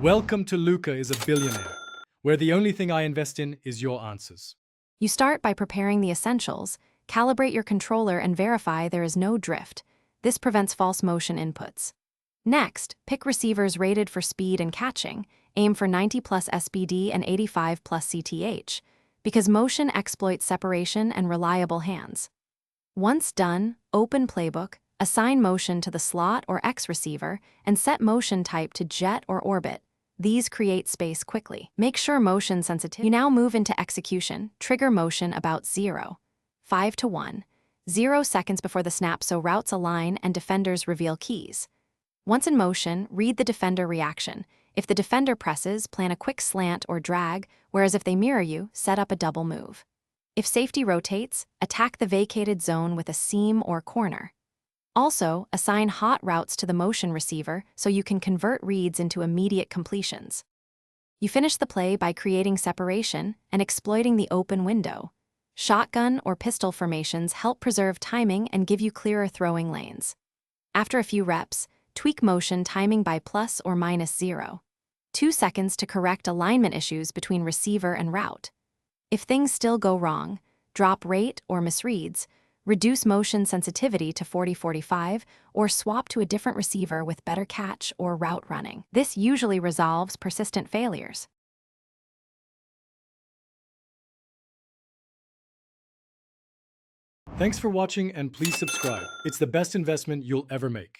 Welcome to Luca is a Billionaire, where the only thing I invest in is your answers. You start by preparing the essentials, calibrate your controller and verify there is no drift. This prevents false motion inputs. Next, pick receivers rated for speed and catching. Aim for 90 plus SBD and 85 plus CTH, because motion exploits separation and reliable hands. Once done, open Playbook, assign motion to the slot or X receiver, and set motion type to jet or orbit. These create space quickly. Make sure motion sensitivity. You now move into execution. Trigger motion about 0, 5 to 1, 0 seconds before the snap so routes align and defenders reveal keys. Once in motion, read the defender reaction. If the defender presses, plan a quick slant or drag, whereas if they mirror you, set up a double move. If safety rotates, attack the vacated zone with a seam or corner. Also, assign hot routes to the motion receiver so you can convert reads into immediate completions. You finish the play by creating separation and exploiting the open window. Shotgun or pistol formations help preserve timing and give you clearer throwing lanes. After a few reps, tweak motion timing by plus or minus 0. 2 seconds to correct alignment issues between receiver and route. If things still go wrong, drop rate or misreads, reduce motion sensitivity to 40-45, or swap to a different receiver with better catch or route running. This usually resolves persistent failures. Thanks for watching and please subscribe. It's the best investment you'll ever make.